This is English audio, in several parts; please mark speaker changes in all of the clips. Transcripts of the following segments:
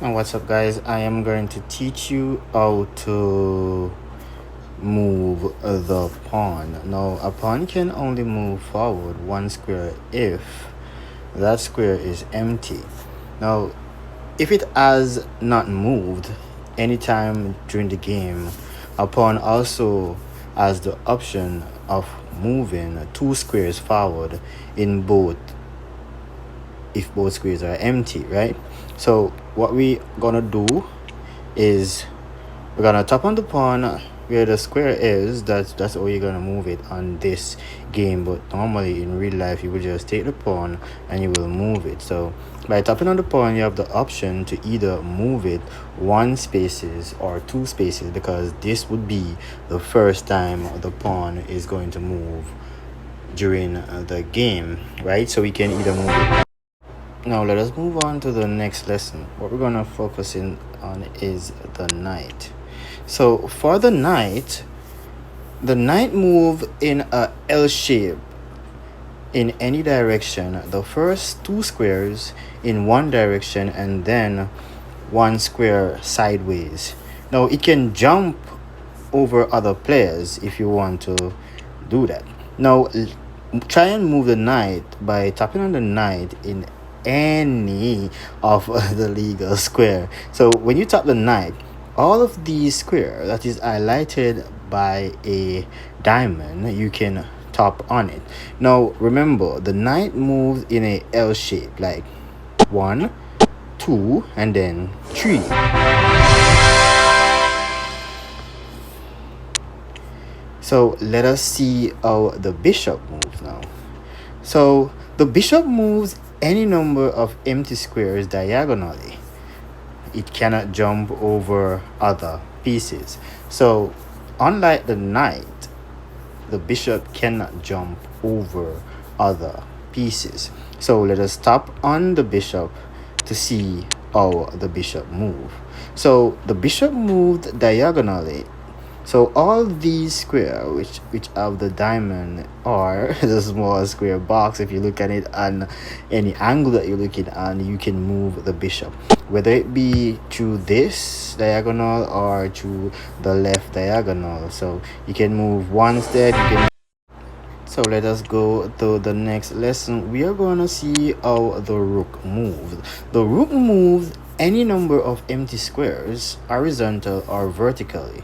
Speaker 1: And what's up, guys? I am going to teach you how to move the pawn. Now, a pawn can only move forward one square if that square is empty. Now, if it has not moved anytime during the game, a pawn also has the option of moving two squares forward in both if both squares are empty, right? So what we gonna do is we're gonna tap on the pawn where the square is. That's how you're gonna move it on this game. But normally in real life, you will just take the pawn and you will move it. So by tapping on the pawn, you have the option to either move it one spaces or two spaces, because this would be the first time the pawn is going to move during the game, right? So we can either move it. Now let us move on to the next lesson. What we're gonna focus in on is the knight. So for the knight move in a L shape in any direction. The first two squares in one direction and then one square sideways. Now it can jump over other players if you want to do that. Now try and move the knight by tapping on the knight in any of the legal square. So when you tap the knight, all of these square that is highlighted by a diamond, you can tap on it. Now remember, the knight moves in a L shape, like 1, 2, and then 3. So let us see how the bishop moves now. So the bishop moves any number of empty squares diagonally. It cannot jump over other pieces. So unlike the knight, the bishop cannot jump over other pieces. So let us tap on the bishop to see how the bishop move. So the bishop moved diagonally. So all these square which have the diamond or the small square box, if you look at it on any angle that you're looking at, you can move the bishop, whether it be through this diagonal or through the left diagonal. So you can move one step, you can. So let us go to the next lesson. We are going to see how the rook moves. The rook moves any number of empty squares, horizontal or vertically.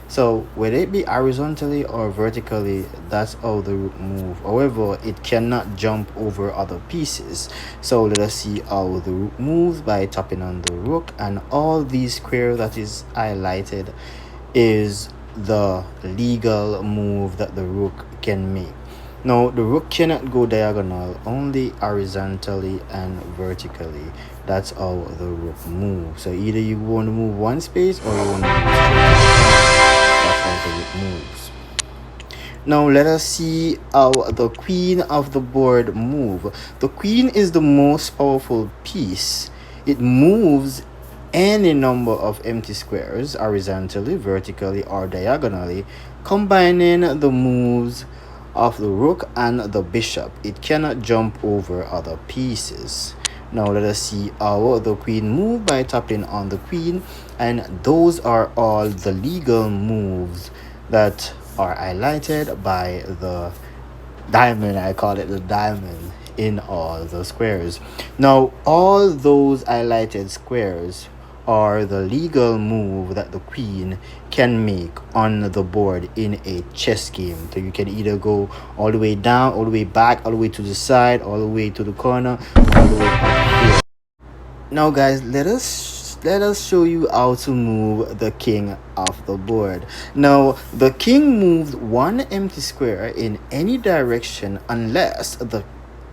Speaker 1: So whether it be horizontally or vertically, that's how the rook move. However, it cannot jump over other pieces. So let us see how the rook moves by tapping on the rook, and all these square that is highlighted is the legal move that the rook can make. Now the rook cannot go diagonal, only horizontally and vertically. That's how the rook moves. So either you want to move one space or you want to move straight. That's how the rook moves. Now let us see how the queen of the board move. The queen is the most powerful piece. It moves any number of empty squares, horizontally, vertically, or diagonally, combining the moves of the rook and the bishop. It cannot jump over other pieces. Now let us see how the queen move by tapping on the queen, and those are all the legal moves that are highlighted by the diamond. I call it the diamond in all the squares. Now all those highlighted squares are the legal move that the queen can make on the board in a chess game. So you can either go all the way down, all the way back, all the way to the side, all the way to the corner, all the way up here. Now guys, let us show you how to move the king off the board. Now the king moves one empty square in any direction unless the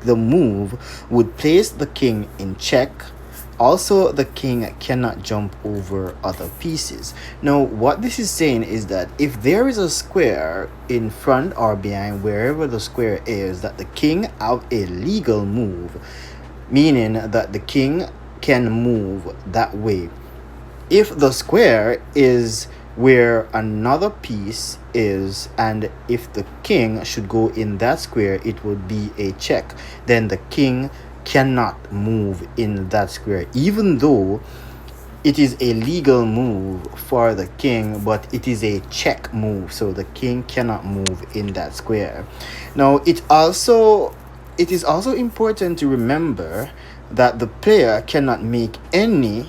Speaker 1: move would place the king in check. Also, the king cannot jump over other pieces. Now what this is saying is that if there is a square in front or behind, wherever the square is, that the king have a legal move, meaning that the king can move that way. If the square is where another piece is, and if the king should go in that square, it would be a check. Then the king cannot move in that square, even though it is a legal move for the king, but it is a check move, so the king cannot move in that square. Now it is also important to remember that the player cannot make any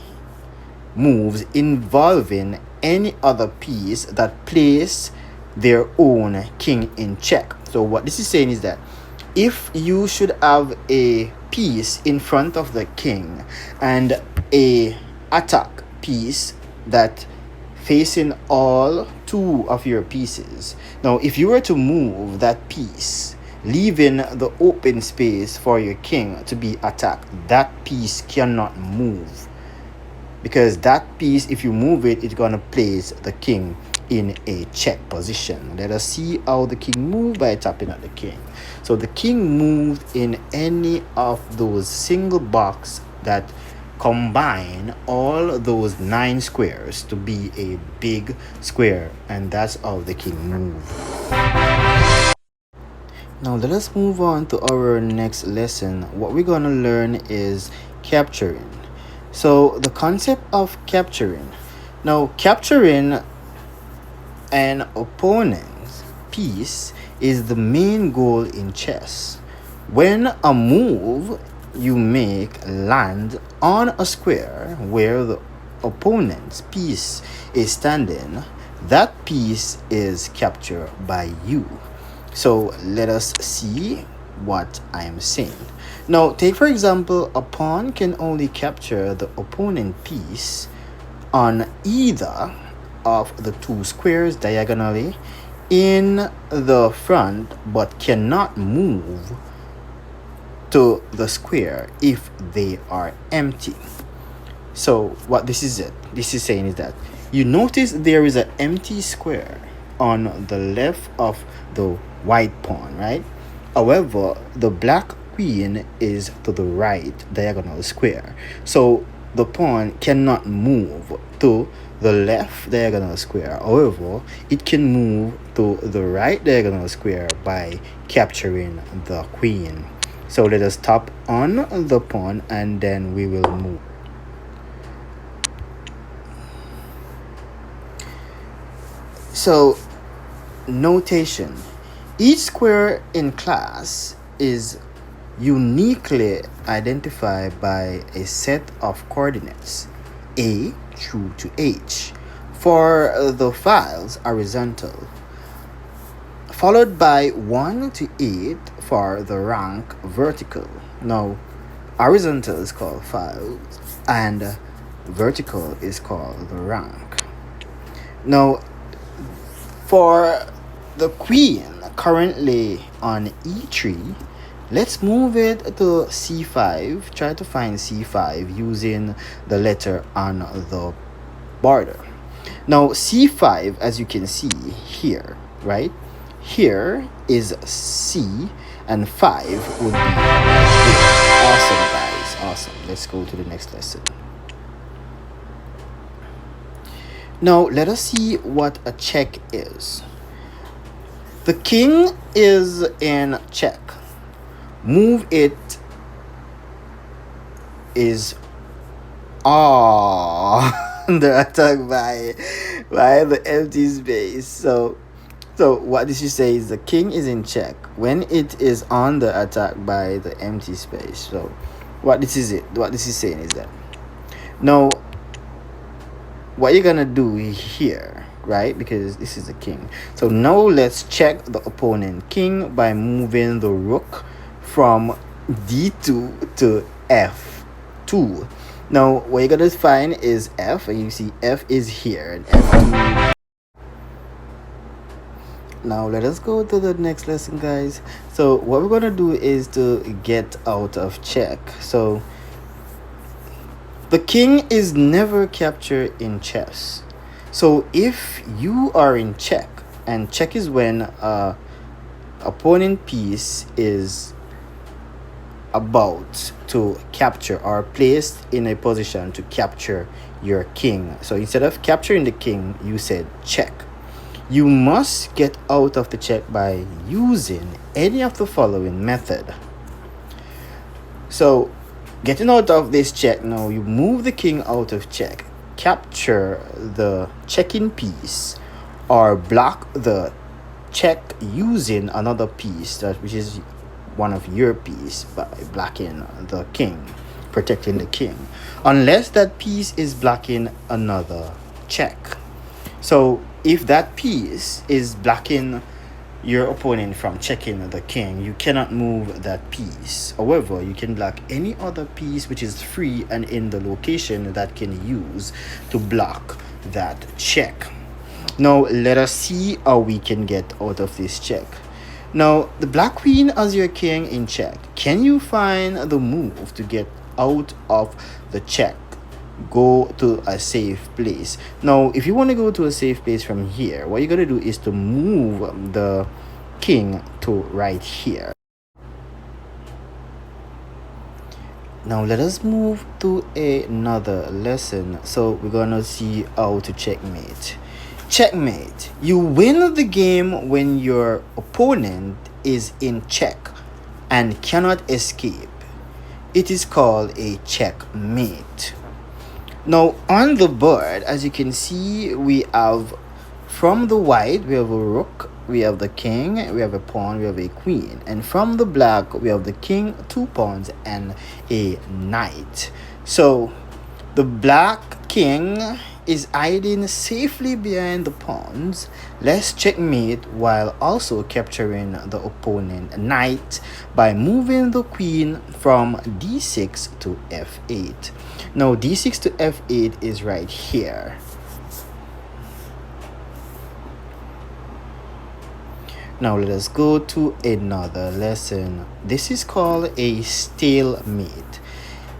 Speaker 1: moves involving any other piece that place their own king in check. So what this is saying is that if you should have a piece in front of the king and a attack piece that facing all two of your pieces, now if you were to move that piece leaving the open space for your king to be attacked, that piece cannot move, because that piece, if you move it, it's gonna place the king in a check position. Let us see how the king moved by tapping at the king. So the king moved in any of those single box that combine all those 9 squares to be a big square, and that's how the king moved. Now let us move on to our next lesson. What we're gonna learn is capturing. So the concept of capturing. Now capturing an opponent's piece is the main goal in chess. When a move you make land on a square where the opponent's piece is standing, that piece is captured by you. So let us see what I am saying. Now take for example, a pawn can only capture the opponent piece on either of the 2 squares diagonally in the front, but cannot move to the square if they are empty. So what this is saying is that you notice there is an empty square on the left of the white pawn, right? However, the black queen is to the right diagonal square, so the pawn cannot move to the left diagonal square. However, it can move to the right diagonal square by capturing the queen. So let us tap on the pawn and then we will move. So notation: each square in class is uniquely identified by a set of coordinates A through to H for the files horizontal, followed by 1 to 8 for the rank vertical. Now horizontal is called files and vertical is called the rank. Now for the queen currently on e3, let's move it to c5. Try to find c5 using the letter on the border. Now c5, as you can see here, right here is c and 5 would be awesome, guys, awesome. Let's go to the next lesson. Now let us see what a check is. The king is in check. Move it is under attack by the empty space. So what this is say is the king is in check when it is under attack by the empty space. So what this is saying is that now what you're gonna do here, right, because this is the king. So now let's check the opponent king by moving the rook from d2 to f2. Now what you're gonna find is f, and you see f is here and f2. Now let us go to the next lesson, guys. So what we're gonna do is to get out of check. So the king is never captured in chess. So if you are in check, and check is when opponent piece is about to capture or placed in a position to capture your king. So instead of capturing the king, you said check. You must get out of the check by using any of the following method. So getting out of this check, now you move the king out of check. capture the checking piece or block the check using another piece that which is one of your piece by blocking the king, protecting the king, unless that piece is blocking another check. So if that piece is blocking your opponent from checking the king, you cannot move that piece. However, you can block any other piece which is free and in the location that can use to block that check. Now let us see how we can get out of this check. Now the black queen as your king in check. Can you find the move to get out of the check? Go to a safe place. Now if you want to go to a safe place from here, what you got to do is to move the king to right here. Now let us move to another lesson. So we're gonna see how to checkmate. Checkmate. You win the game when your opponent is in check and cannot escape. It is called a checkmate. Now on the board, as you can see, we have from the white, we have a rook, we have the king, we have a pawn, we have a queen. And from the black, we have the king, 2 pawns, and a knight. So the black king is hiding safely behind the pawns. Let's checkmate while also capturing the opponent knight by moving the queen from d6 to f8. Now d6 to f8 is right here. Now let us go to another lesson. This is called a stalemate.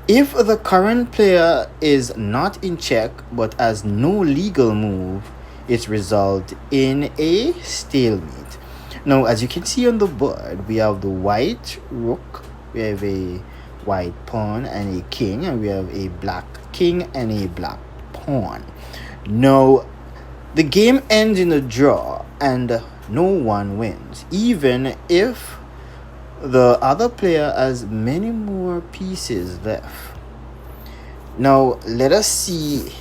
Speaker 1: If the current player is not in check but has no legal move, it results in a stalemate. Now, as you can see on the board, we have the white rook, we have a white pawn and a king, and we have a black king and a black pawn. Now, the game ends in a draw and no one wins, even if the other player has many more pieces left. Now let us see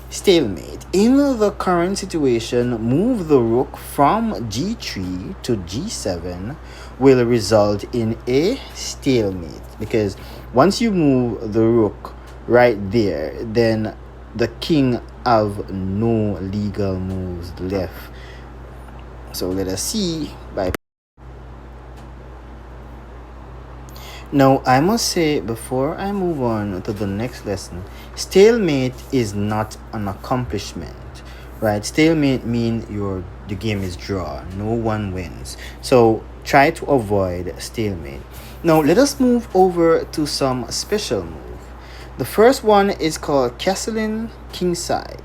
Speaker 1: stalemate. In the current situation, move the rook from g3 to g7 will result in a stalemate, because once you move the rook right there, then the king have no legal moves left. So let us see by. Now, I must say before I move on to the next lesson, stalemate is not an accomplishment, right? Stalemate means the game is draw, no one wins. So try to avoid stalemate. Now, let us move over to some special move. The first one is called castling kingside.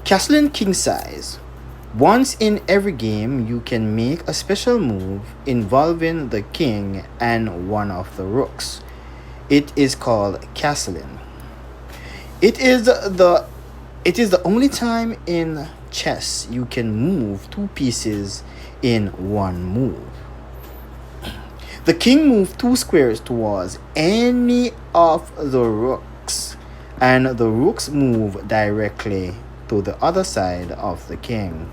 Speaker 1: Castling kingside. Once in every game, you can make a special move involving the king and one of the rooks. It is called castling. It is the only time in chess you can move 2 pieces in one move. The king moves 2 squares towards any of the rooks, and the rooks move directly to the other side of the king.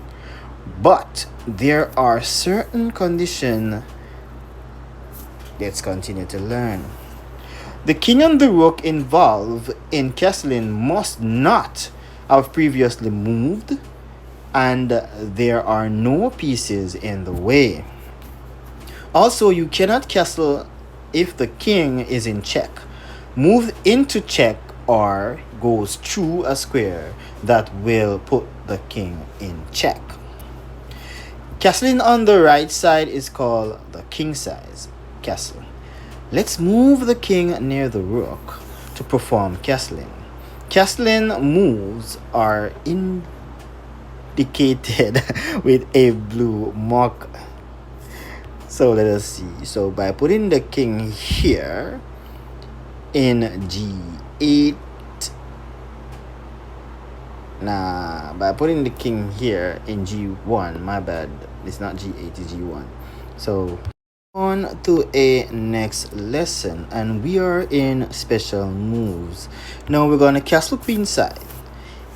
Speaker 1: But there are certain conditions. Let's continue to learn. The king and the rook involved in castling must not have previously moved, and there are no pieces in the way. Also, you cannot castle if the king is in check, move into check, or goes through a square that will put the king in check. Castling on the right side is called the king size castle. Let's move the king near the rook to perform castling. Castling moves are indicated with a blue mark. So let us see. So by putting the king here in g8, by putting the king here in g1, my bad, it's not g8, it's g1. So On to a next lesson, and we are in special moves. Now we're gonna castle queen side.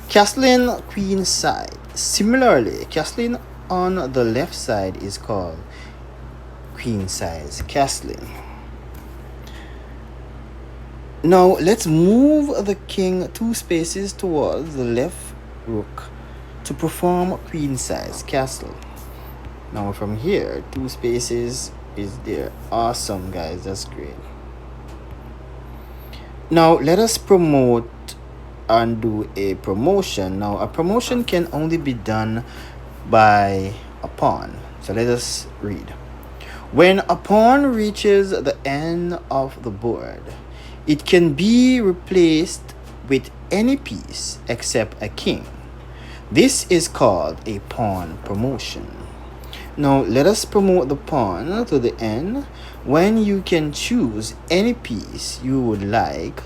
Speaker 1: Castling queen side. Similarly, castling on the left side is called queen size castling. Now let's move the king 2 spaces towards the left rook to perform queen size castle. Now from here, 2 spaces is there. Awesome, guys, that's great. Now let us promote and do a promotion. Now a promotion can only be done by a pawn. So let us read. When a pawn reaches the end of the board, it can be replaced with any piece except a king. This is called a pawn promotion. Now let us promote the pawn to the end when you can choose any piece you would like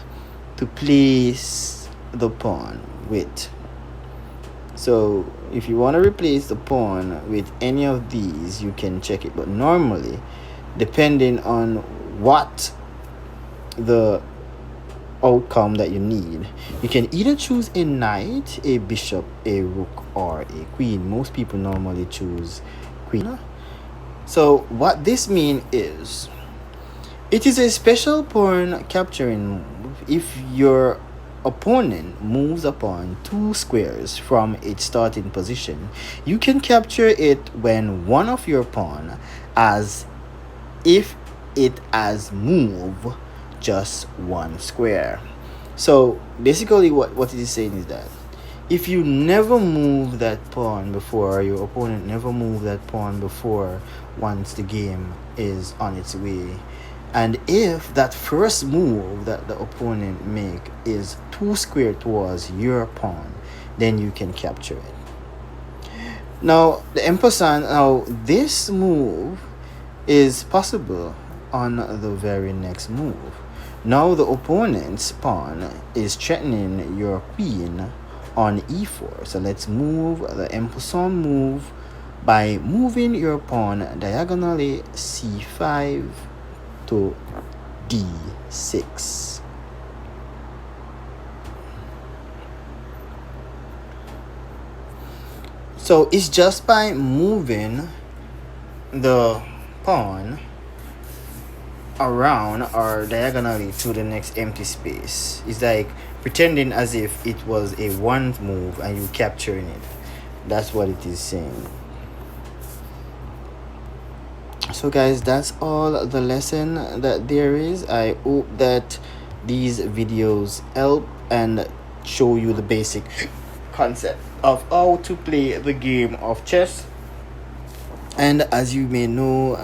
Speaker 1: to place the pawn with. So if you want to replace the pawn with any of these, you can check it, but normally, depending on what the outcome that you need, you can either choose a knight, a bishop, a rook, or a queen. Most people normally choose queen. So what this means is it is a special pawn capturing move if your opponent moves a pawn 2 squares from its starting position. You can capture it when one of your pawn as if it has moved just 1 square. So basically what it is saying is that if you never move that pawn before, your opponent never moved that pawn before, once the game is on its way, and if that first move that the opponent make is 2 square towards your pawn, then you can capture it. Now the ampersand, now this move is possible on the very next move. Now the opponent's pawn is threatening your queen on e4. So let's move the ampersand move by moving your pawn diagonally c5 to d6. So it's just by moving the pawn around or diagonally to the next empty space. It's like pretending as if it was a one move and you capturing it. That's what it is saying. So guys, that's all the lesson that there is. I hope that these videos help and show you the basic concept of how to play the game of chess. And as you may know,